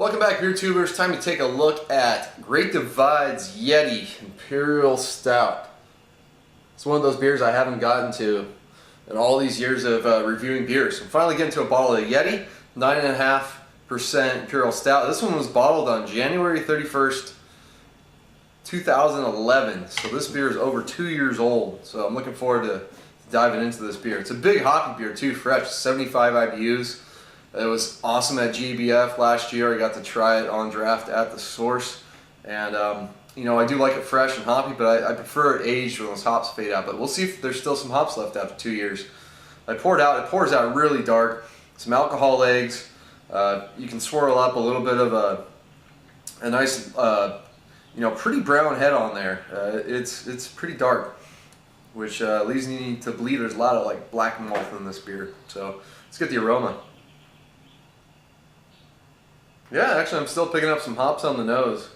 Welcome back, beer tubers. Time to take a look at Great Divide's Yeti Imperial Stout. It's one of those beers I haven't gotten to in all these years of reviewing beers. I'm finally getting to a bottle of Yeti, 9.5% Imperial Stout. This one was bottled on January 31st, 2011. So this beer is over 2 years old. So I'm looking forward to diving into this beer. It's a big hoppy beer too, fresh, 75 IBUs. It was awesome at GBF last year. I got to try it on draft at the source, and you know, I do like it fresh and hoppy, but I prefer it aged when those hops fade out. But we'll see if there's still some hops left after 2 years. I poured out. It pours out really dark. Some alcohol eggs. You can swirl up a little bit of a nice, you know, pretty brown head on there. It's pretty dark, which leads me to believe there's a lot of like black malt in this beer. So let's get the aroma. Yeah, actually, I'm still picking up some hops on the nose.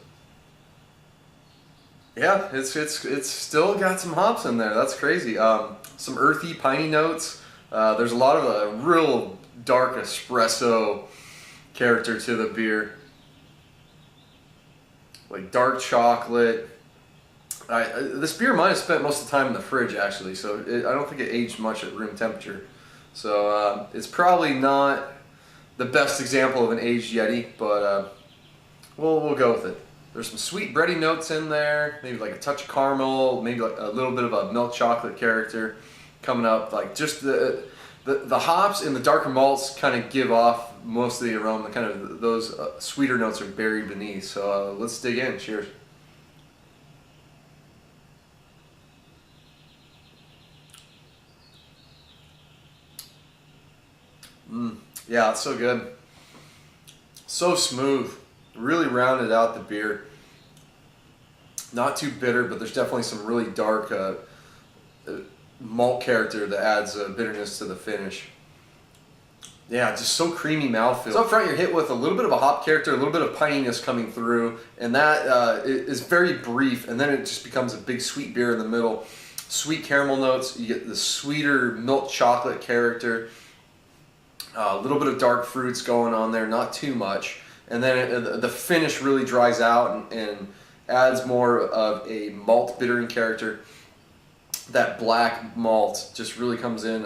Yeah, it's still got some hops in there. That's crazy. Some earthy, piney notes. There's a lot of a real dark espresso character to the beer, like dark chocolate. This beer might have spent most of the time in the fridge, actually, so I don't think it aged much at room temperature. So it's probably not the best example of an aged Yeti, but we'll go with it. There's some sweet bready notes in there, maybe like a touch of caramel, maybe like a little bit of a milk chocolate character coming up. Like just the hops and the darker malts kind of give off most of the aroma. Kind of those sweeter notes are buried beneath. So let's dig in. Cheers. Yeah, it's so good. So smooth. Really rounded out the beer. Not too bitter, but there's definitely some really dark malt character that adds bitterness to the finish. Yeah, just so creamy mouthfeel. So up front you're hit with a little bit of a hop character, a little bit of pininess coming through, and that is very brief, and then it just becomes a big sweet beer in the middle. Sweet caramel notes, you get the sweeter milk chocolate character. A little bit of dark fruits going on there, not too much. And then the finish really dries out and adds more of a malt bittering character. That black malt just really comes in,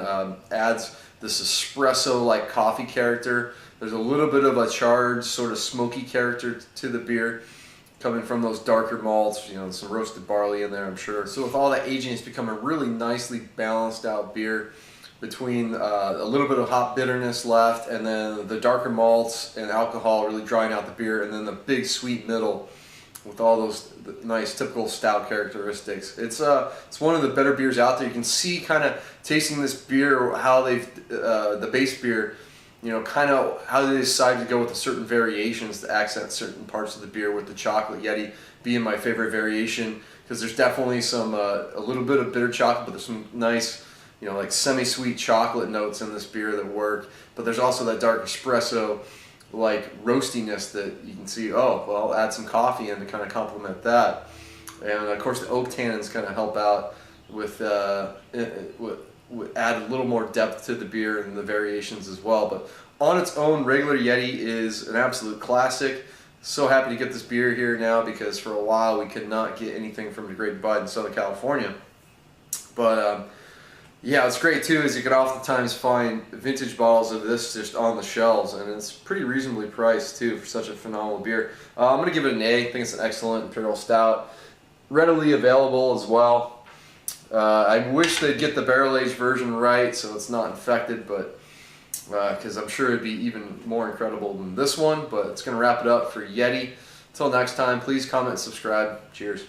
adds this espresso-like coffee character. There's a little bit of a charred, sort of smoky character to the beer coming from those darker malts, you know, some roasted barley in there, I'm sure. So with all that aging, it's become a really nicely balanced out beer between a little bit of hop bitterness left, and then the darker malts and alcohol really drying out the beer, and then the big sweet middle with all those nice typical stout characteristics. It's one of the better beers out there. You can see kind of tasting this beer how they've the base beer, you know, kind of how they decided to go with the certain variations to accent certain parts of the beer, with the chocolate Yeti being my favorite variation, because there's definitely some a little bit of bitter chocolate, but there's some nice, you know, like semi-sweet chocolate notes in this beer that work. But there's also that dark espresso like roastiness that you can see. Oh, well, I'll add some coffee in to kind of complement that, and of course the oak tannins kind of help out with add a little more depth to the beer and the variations as well. But on its own, regular Yeti is an absolute classic. So happy to get this beer here now, because for a while we could not get anything from the Great Divide in Southern California. But yeah, what's great too is you can oftentimes find vintage bottles of this just on the shelves, and it's pretty reasonably priced too for such a phenomenal beer. I'm going to give it an A. I think it's an excellent Imperial Stout. Readily available as well. I wish they'd get the barrel-aged version right so it's not infected, but because I'm sure it'd be even more incredible than this one. But it's going to wrap it up for Yeti. Until next time, please comment and subscribe. Cheers.